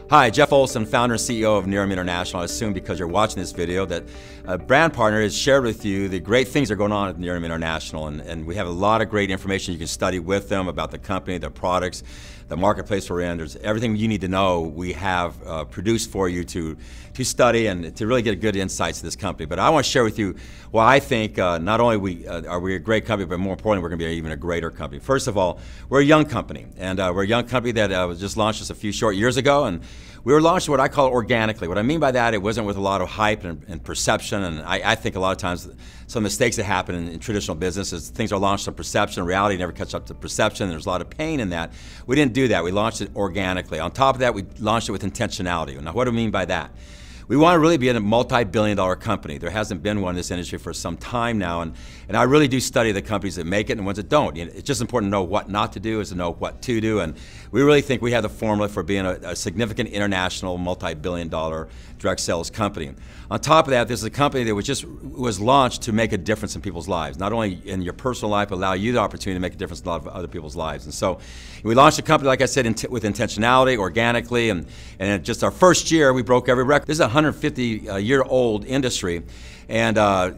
Hi, Jeff Olson, founder and CEO of Nerium International. I assume because you're watching this video that a brand partner has shared with you the great things that are going on at Nerium International, and we have a lot of great information you can study with them about the company, their products, the marketplace we're in. There's everything you need to know we have produced for you to study and to really get good insights to this company. But I want to share with you why I think not only are we a great company, but more importantly, we're going to be even a greater company. First of all, we're a young company, and we're a young company that was just launched just a few short years ago, and we were launched what I call organically. What I mean by that, it wasn't with a lot of hype and perception, and I think a lot of times some mistakes that happen in traditional business is things are launched on perception. Reality never catches up to perception. There's a lot of pain in that. We didn't do that. We launched it organically. On top of that, we launched it with intentionality. Now, what do I mean by that? We want to really be in a multi-billion-dollar company. There hasn't been one in this industry for some time now, and I really do study the companies that make it and the ones that don't. It's just important to know what not to do is to know what to do, and we really think we have the formula for being a significant international multi-billion-dollar direct sales company. On top of that, this is a company that was launched to make a difference in people's lives, not only in your personal life, but allow you the opportunity to make a difference in a lot of other people's lives. And so we launched a company, like I said, with intentionality, organically, and in just our first year, we broke every record. This is a 150-year-old industry. And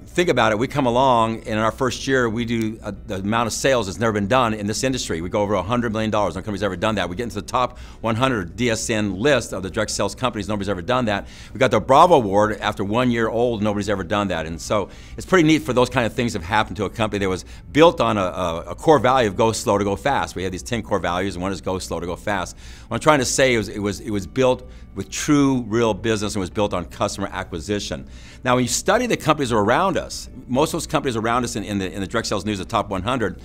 think about it, we come along, and in our first year, we do the amount of sales that's never been done in this industry. We go over $100 million. No company's ever done that. We get into the top 100 DSN list of the direct sales companies. Nobody's ever done that. We got the Bravo Award after 1 year old. Nobody's ever done that. And so it's pretty neat for those kind of things to have happened to a company that was built on a core value of go slow to go fast. We had these 10 core values, and one is go slow to go fast. What I'm trying to say is it was built with true, real business and was built on customer acquisition. Now, when you study the companies that are around us, most of those companies around us in the direct sales news, the top 100,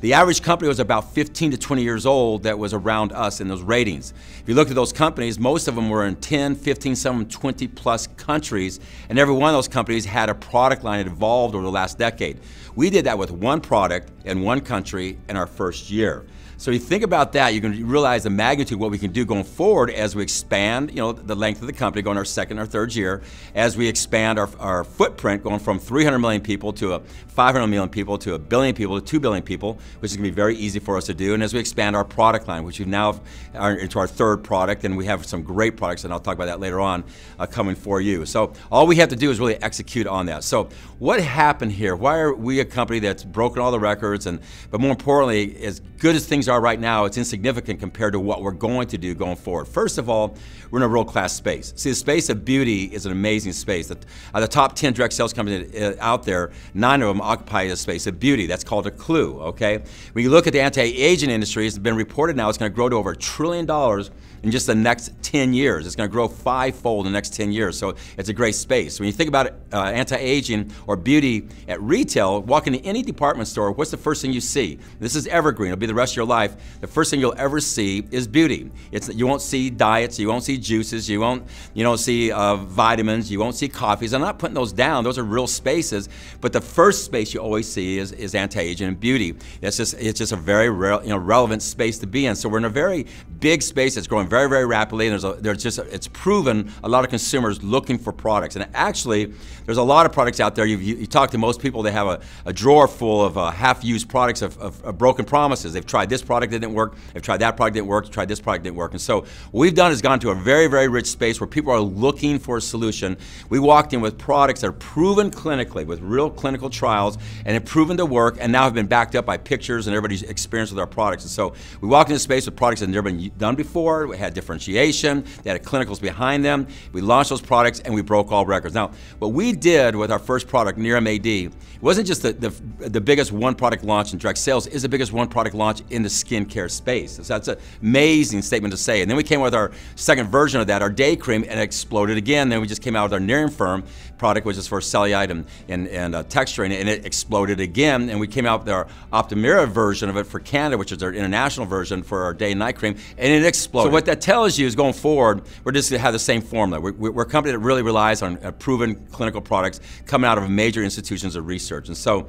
the average company was about 15 to 20 years old that was around us in those ratings. If you look at those companies, most of them were in 10, 15, some 20 plus countries, and every one of those companies had a product line that evolved over the last decade. We did that with one product in one country in our first year. So you think about that, you can realize the magnitude of what we can do going forward as we expand, the length of the company, going our second or third year, as we expand our footprint, going from 300 million people to 500 million people to 1 billion people to 2 billion people, which is going to be very easy for us to do, and as we expand our product line, which we now are into our third product, and we have some great products, and I'll talk about that later on, coming for you. So all we have to do is really execute on that. So what happened here? Why are we a company that's broken all the records, but more importantly, as good as things are right now, it's insignificant compared to what we're going to do going forward. First of all, we're in a world-class space. See, the space of beauty is an amazing space. The top 10 direct sales companies out there, 9 of them occupy the space of beauty. That's called a clue, okay? When you look at the anti-aging industry, it's been reported now it's going to grow to over $1 trillion in just the next 10 years. It's going to grow 5-fold in the next 10 years, so it's a great space. When you think about anti-aging or beauty at retail, walk into any department store, what's the first thing you see? This is evergreen. It'll be the rest of your life. The first thing you'll ever see is beauty. You won't see diets, you won't see juices, you don't see vitamins, you won't see coffees. I'm not putting those down. Those are real spaces, but the first space you always see is anti-aging and beauty. It's just a very relevant space to be in. So we're in a very big space that's growing very, very rapidly, and it's proven a lot of consumers looking for products. And actually, there's a lot of products out there. You talk to most people, they have a drawer full of half-used products of broken promises. They've tried this product, that didn't work. They've tried that product, didn't work. They've tried this product, didn't work. And so what we've done is gone to a very, very rich space where people are looking for a solution. We walked in with products that are proven clinically, with real clinical trials, and have proven to work, and now have been backed up by pictures and everybody's experience with our products. And so we walked into space with products that had never been done before. We had differentiation. They had clinicals behind them. We launched those products, and we broke all records. Now, what we did with our first product, Nerium AD, it wasn't just the biggest one-product launch in direct sales. It's the biggest one-product launch in the skincare space. So that's an amazing statement to say. And then we came with our second version of that, our day cream, and it exploded again. Then we just came out with our Nerium Firm product, which is for cellulite and texturing, and it exploded again. And we came out with our Optimira version of it for Canada, which is our international version for our day and night cream, and it exploded. So what that tells you is going forward, we're just going to have the same formula. We're a company that really relies on proven clinical products coming out of major institutions of research. And so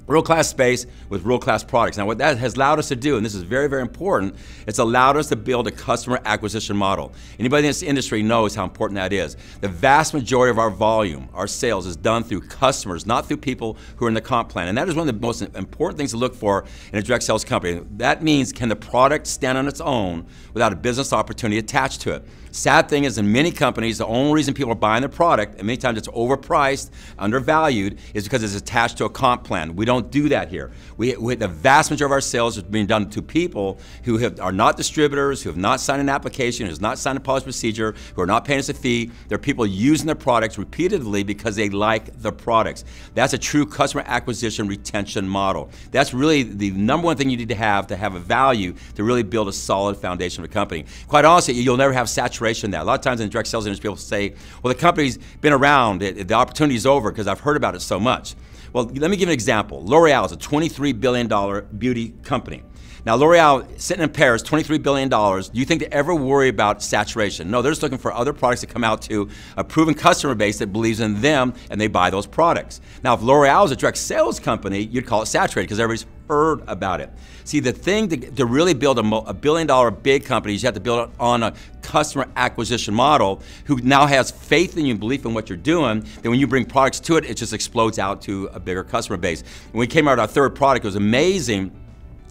World-class space with world-class products. Now what that has allowed us to do, and this is very, very important, it's allowed us to build a customer acquisition model. Anybody in this industry knows how important that is. The vast majority of our volume, our sales, is done through customers, not through people who are in the comp plan. And that is one of the most important things to look for in a direct sales company. That means, can the product stand on its own without a business opportunity attached to it? Sad thing is, in many companies, the only reason people are buying the product, and many times it's overpriced, undervalued, is because it's attached to a comp plan. We don't do that here. The vast majority of our sales is being done to people who are not distributors, who have not signed an application, who have not signed a policy procedure, who are not paying us a fee. They're people using the products repeatedly because they like the products. That's a true customer acquisition retention model. That's really the number one thing you need to have a value to really build a solid foundation of a company. Quite honestly, you'll never have saturation in that. A lot of times in the direct sales industry, people say, well, the company's been around, the opportunity's over because I've heard about it so much. Well, let me give you an example. L'Oreal is a $23 billion beauty company. Now, L'Oreal, sitting in Paris, $23 billion, do you think they ever worry about saturation? No, they're just looking for other products to come out to a proven customer base that believes in them, and they buy those products. Now, if L'Oreal is a direct sales company, you'd call it saturated because everybody's heard about it. See, the thing to really build a billion-dollar big company is you have to build it on a customer acquisition model who now has faith in you and belief in what you're doing. Then when you bring products to it, it just explodes out to a bigger customer base. When we came out with our third product, it was amazing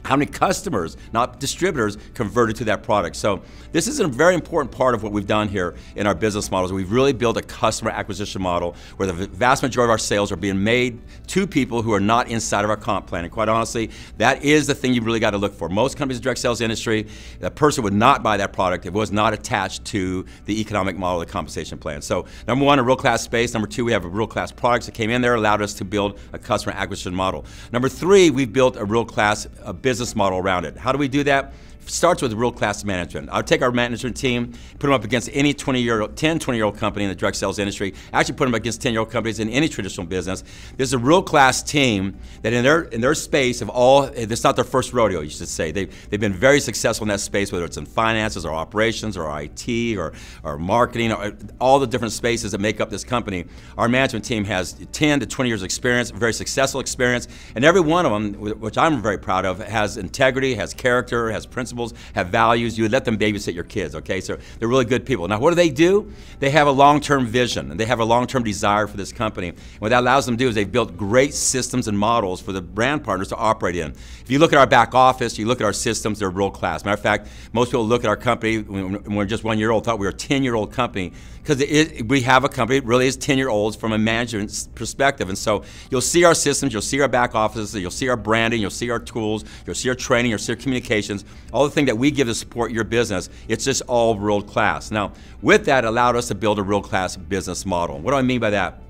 how many customers, not distributors, converted to that product. So this is a very important part of what we've done here in our business models. We've really built a customer acquisition model where the vast majority of our sales are being made to people who are not inside of our comp plan. And quite honestly, that is the thing you really got to look for. Most companies in the direct sales industry, that person would not buy that product if it was not attached to the economic model of the compensation plan. So number one, a world-class space. Number two, we have a world-class products that came in there, allowed us to build a customer acquisition model. Number three, we've built a world-class business model around it. How do we do that? Starts with world-class management. I would take our management team, put them up against any 20-year-old company in the direct sales industry, actually put them against 10-year-old companies in any traditional business. There's a world-class team that in their space of all, it's not their first rodeo, you should say. They've been very successful in that space, whether it's in finances or operations or IT or marketing, or all the different spaces that make up this company. Our management team has 10 to 20 years experience, very successful experience, and every one of them, which I'm very proud of, has integrity, has character, has principles, have values. You would let them babysit your kids, okay? So they're really good people. Now, what do? They have a long-term vision, and they have a long-term desire for this company. And what that allows them to do is they've built great systems and models for the brand partners to operate in. If you look at our back office, you look at our systems, they're world-class. Matter of fact, most people look at our company when we're just 1 year old, thought we were a 10-year-old company, because we have a company that really is 10-year-olds from a management perspective. And so you'll see our systems, you'll see our back offices, you'll see our branding, you'll see our tools, you'll see our training, you'll see our communications, all the things that we give to support your business. It's just all world-class. Now, with that, it allowed us to build a world-class business model. What do I mean by that?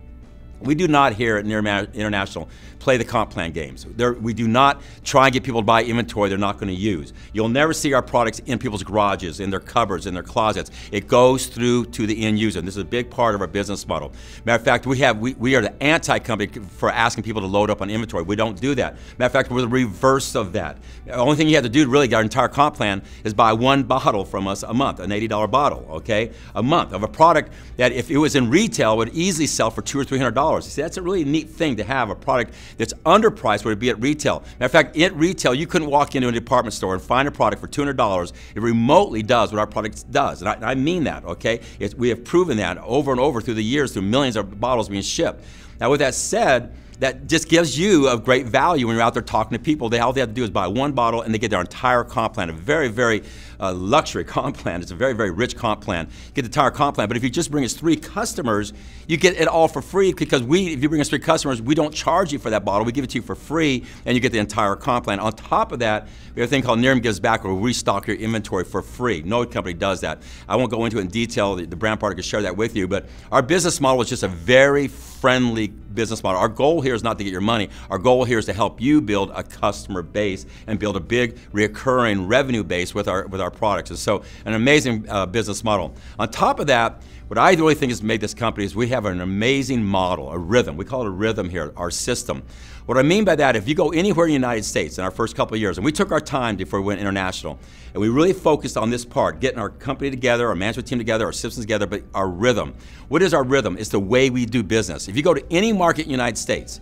We do not here at Nerium International play the comp plan games. We do not try and get people to buy inventory they're not going to use. You'll never see our products in people's garages, in their cupboards, in their closets. It goes through to the end user. And this is a big part of our business model. Matter of fact, we are the anti-company for asking people to load up on inventory. We don't do that. Matter of fact, we're the reverse of that. The only thing you have to do to really get our entire comp plan is buy one bottle from us a month, an $80 bottle, okay? A month of a product that if it was in retail would easily sell for $200 or $300. You see, that's a really neat thing to have, a product that's underpriced would it be at retail. Matter of fact, at retail, you couldn't walk into a department store and find a product for $200. It remotely does what our product does, and I mean that, okay? We have proven that over and over through the years, through millions of bottles being shipped. Now, with that said, that just gives you a great value when you're out there talking to people. All they have to do is buy one bottle and they get their entire comp plan, a very, very luxury comp plan. It's a very, very rich comp plan. You get the entire comp plan, but if you just bring us 3 customers, you get it all for free because if you bring us 3 customers, we don't charge you for that bottle. We give it to you for free and you get the entire comp plan. On top of that, we have a thing called Nerium Gives Back where we restock your inventory for free. No company does that. I won't go into it in detail. The brand partner can share that with you, but our business model is just a very friendly business model. Our goal here is not to get your money. Our goal here is to help you build a customer base and build a big recurring revenue base with our products. And so an amazing business model. On top of that, what I really think has made this company is we have an amazing model, a rhythm. We call it a rhythm here, our system. What I mean by that, if you go anywhere in the United States in our first couple of years, and we took our time before we went international, and we really focused on this part, getting our company together, our management team together, our systems together, but our rhythm. What is our rhythm? It's the way we do business. If you go to any market in the United States,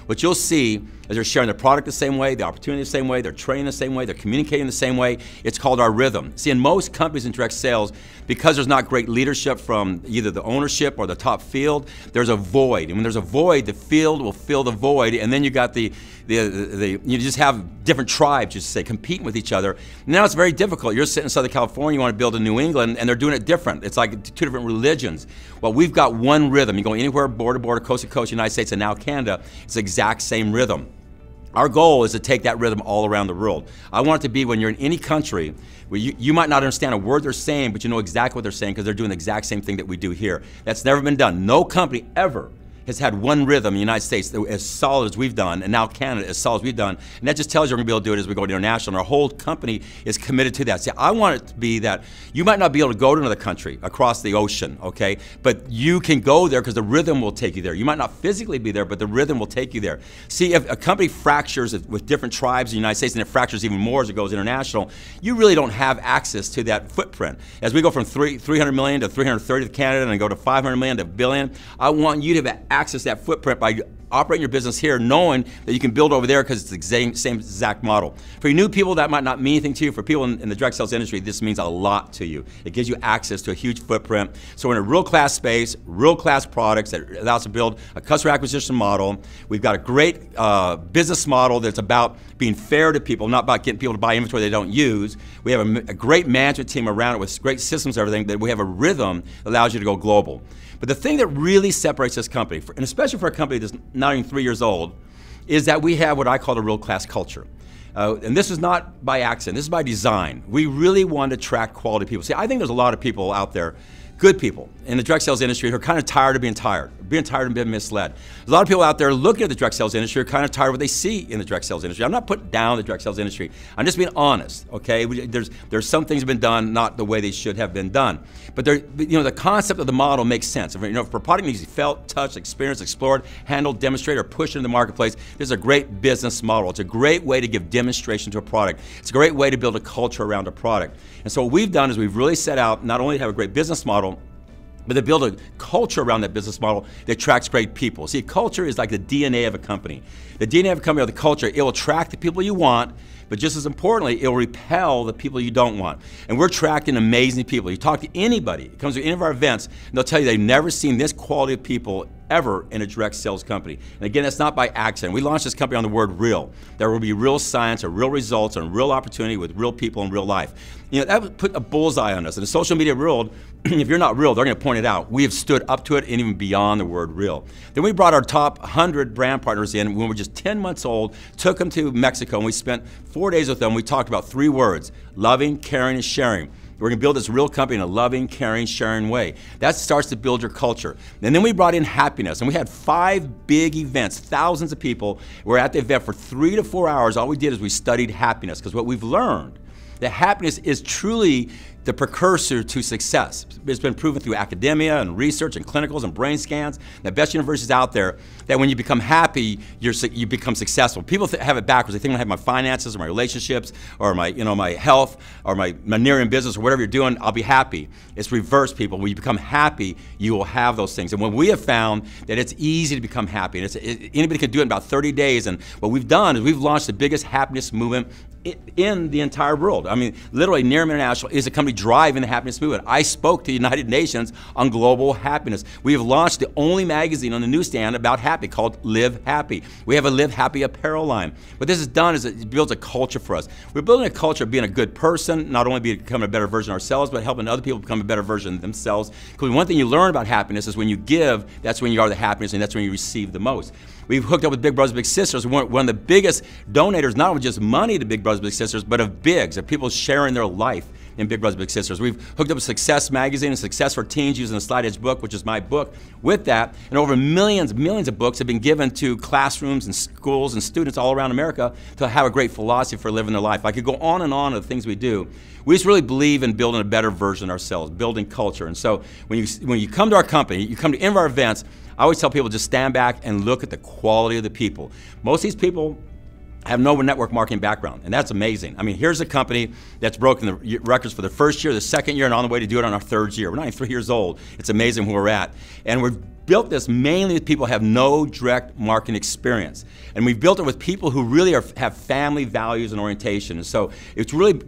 what you'll see is they're sharing the product the same way, the opportunity the same way, they're training the same way, they're communicating the same way. It's called our rhythm. See, in most companies in direct sales, because there's not great leadership from either the ownership or the top field, there's a void. And when there's a void, the field will fill the void, and then you got you just have different tribes, you say, competing with each other. Now it's very difficult. You're sitting in Southern California, you want to build in New England, and they're doing it different. It's like two different religions. Well, we've got one rhythm. You go anywhere, border to border, coast to coast, United States, and now Canada, it's the exact same rhythm. Our goal is to take that rhythm all around the world. I want it to be when you're in any country, where you might not understand a word they're saying, but you know exactly what they're saying because they're doing the exact same thing that we do here. That's never been done. No company ever has had one rhythm in the United States that as solid as we've done, and now Canada as solid as we've done. And that just tells you we're going to be able to do it as we go international, and our whole company is committed to that. See, I want it to be that you might not be able to go to another country across the ocean, okay? But you can go there because the rhythm will take you there. You might not physically be there, but the rhythm will take you there. See, if a company fractures with different tribes in the United States, and it fractures even more as it goes international, you really don't have access to that footprint. As we go from 300 million to 330 to Canada and go to 500 million to billion, I want you to have access that footprint by operating your business here, knowing that you can build over there because it's the same exact model. For new people, that might not mean anything to you. For people in the direct sales industry, this means a lot to you. It gives you access to a huge footprint. So we're in a real-class space, real-class products that allow us to build a customer acquisition model. We've got a great business model that's about being fair to people, not about getting people to buy inventory they don't use. We have a great management team around it with great systems and everything, that we have a rhythm that allows you to go global. But the thing that really separates this company, and especially for a company that's not even 3 years old, is that we have what I call a real-class culture. And this is not by accident, this is by design. We really want to attract quality people. See, I think there's a lot of people out there, good people, in the direct sales industry who are kind of tired of being tired and being misled. There's a lot of people out there looking at the direct sales industry who are kind of tired of what they see in the direct sales industry. I'm not putting down the direct sales industry. I'm just being honest, okay? There's some things that have been done not the way they should have been done. But the concept of the model makes sense. If a product needs to be felt, touched, experienced, explored, handled, demonstrated, or pushed into the marketplace, this is a great business model. It's a great way to give demonstration to a product. It's a great way to build a culture around a product. And so what we've done is we've really set out not only to have a great business model, but to build a culture around that business model that attracts great people. See, culture is like the DNA of a company. The DNA of a company or the culture, it will attract the people you want, but just as importantly, it will repel the people you don't want. And we're attracting amazing people. You talk to anybody, it comes to any of our events, and they'll tell you they've never seen this quality of people ever in a direct sales company. And again, that's not by accident. We launched this company on the word real. There will be real science or real results and real opportunity with real people in real life. That would put a bullseye on us. In the social media world, if you're not real, they're going to point it out. We have stood up to it and even beyond the word real. Then we brought our top 100 brand partners in when we were just 10 months old, took them to Mexico, and we spent 4 days with them. We talked about 3 words: loving, caring, and sharing. We're going to build this real company in a loving, caring, sharing way. That starts to build your culture. And then we brought in happiness, and we had 5 big events, thousands of people. We're at the event for 3 to 4 hours. All we did is we studied happiness, because what we've learned, that happiness is truly the precursor to success. It's been proven through academia and research and clinicals and brain scans, the best universities out there, that when you become happy, you become successful. People have it backwards. They think I have my finances or my relationships or my health or my Nerium business or whatever you're doing, I'll be happy. It's reverse, people. When you become happy, you will have those things. And when we have found that it's easy to become happy, and anybody can do it in about 30 days, and what we've done is we've launched the biggest happiness movement in the entire world. I mean, literally, Nerium International is a company driving the happiness movement. I spoke to the United Nations on global happiness. We have launched the only magazine on the newsstand about happy, called Live Happy. We have a Live Happy apparel line. What this has done is it builds a culture for us. We're building a culture of being a good person, not only becoming a better version of ourselves, but helping other people become a better version of themselves. Because one thing you learn about happiness is when you give, that's when you are the happiness, and that's when you receive the most. We've hooked up with Big Brothers Big Sisters. We're one of the biggest donators, not only just money to Big Brothers Big Sisters, but of bigs, of people sharing their life in Big Brothers Big Sisters. We've hooked up with Success Magazine and Success for Teens using the Slide Edge book, which is my book. With that, and over millions of books have been given to classrooms and schools and students all around America to have a great philosophy for living their life. I could go on and on of the things we do. We just really believe in building a better version of ourselves, building culture. And so when you come to our company, you come to any of our events, I always tell people just stand back and look at the quality of the people. Most of these people have no network marketing background, and that's amazing. I mean, here's a company that's broken the records for the first year, the second year, and on the way to do it on our third year. We're not even 3 years old. It's amazing where we're at. And we've built this mainly with people who have no direct marketing experience. And we've built it with people who really have family values and orientation. And so it's really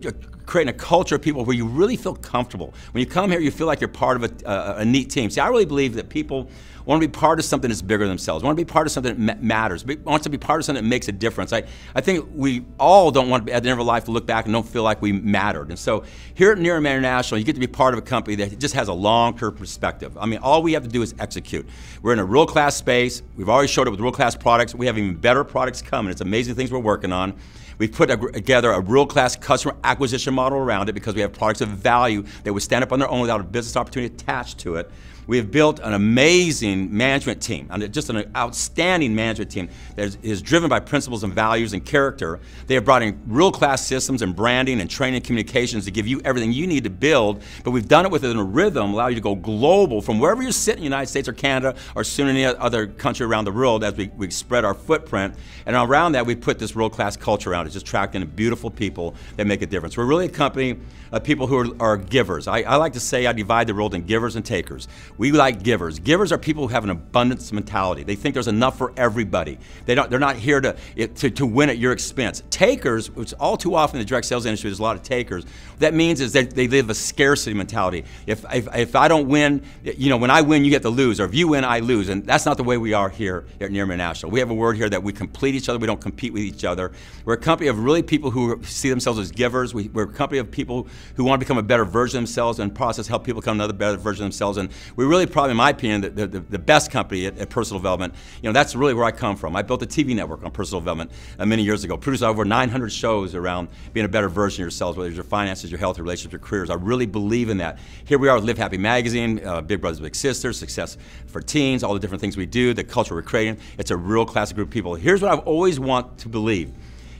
creating a culture of people where you really feel comfortable. When you come here, you feel like you're part of a neat team. See, I really believe that people want to be part of something that's bigger than themselves, want to be part of something that matters, want to be part of something that makes a difference. I think we all don't want to, at the end of our life, to look back and don't feel like we mattered. And so here at Nerium International, you get to be part of a company that just has a long-term perspective. I mean, all we have to do is execute. We're in a world-class space. We've already showed it with world-class products. We have even better products coming. It's amazing things we're working on. We've put together a world-class customer acquisition model around it because we have products of value that would stand up on their own without a business opportunity attached to it. We have built an amazing management team, just an outstanding management team that is driven by principles and values and character. They have brought in world-class systems and branding and training and communications to give you everything you need to build, but we've done it within a rhythm, allow you to go global from wherever you sit in the United States or Canada or soon any other country around the world as we spread our footprint. And around that, we put this world-class culture around it, just attracting beautiful people that make a difference. We're really a company of people who are givers. I like to say I divide the world in givers and takers. We like givers. Givers are people who have an abundance mentality. They think there's enough for everybody. They're not here to win at your expense. Takers, which all too often in the direct sales industry, there's a lot of takers. What that means is that they live a scarcity mentality. If I don't win, when I win, you get to lose, or if you win, I lose. And that's not the way we are here at Nerium International. We have a word here that we complete each other. We don't compete with each other. We're a company of really people who see themselves as givers. We're a company of people who want to become a better version of themselves and process help people become another better version of themselves. And we really probably, in my opinion, the best company at personal development. That's really where I come from. I built a TV network on personal development many years ago. Produced over 900 shows around being a better version of yourselves, whether it's your finances, your health, your relationships, your careers. I really believe in that. Here we are with Live Happy Magazine, Big Brothers Big Sisters, Success for Teens, all the different things we do, the culture we're creating. It's a real classic group of people. Here's what I've always want to believe.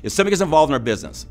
If somebody gets involved in our business,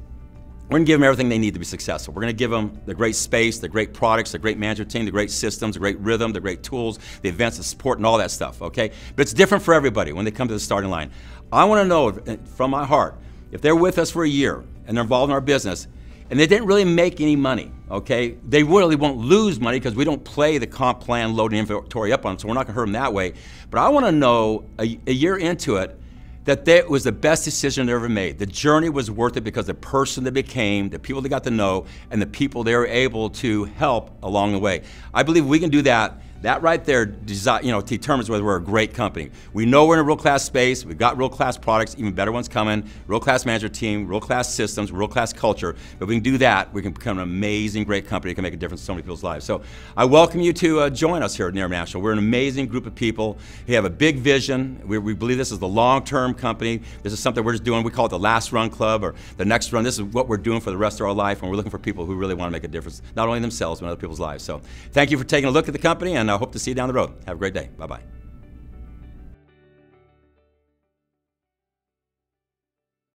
we're going to give them everything they need to be successful. We're going to give them the great space, the great products, the great management team, the great systems, the great rhythm, the great tools, the events, the support, and all that stuff, okay? But it's different for everybody when they come to the starting line. I want to know from my heart, if they're with us for a year and they're involved in our business and they didn't really make any money, okay? They really won't lose money because we don't play the comp plan loading inventory up on them, so we're not going to hurt them that way. But I want to know a year into it, that was the best decision they ever made. The journey was worth it because the person they became, the people they got to know, and the people they were able to help along the way. I believe we can do that. That right there determines whether we're a great company. We know we're in a real-class space. We've got real-class products, even better ones coming, real-class management team, real-class systems, real-class culture. If we can do that, we can become an amazing, great company that can make a difference in so many people's lives. So I welcome you to join us here at Nerium International. We're an amazing group of people. We have a big vision. We believe this is the long-term company. This is something we're just doing. We call it the last run club or the next run. This is what we're doing for the rest of our life, and we're looking for people who really want to make a difference, not only themselves, but in other people's lives. So thank you for taking a look at the company, and I hope to see you down the road. Have a great day. Bye-bye.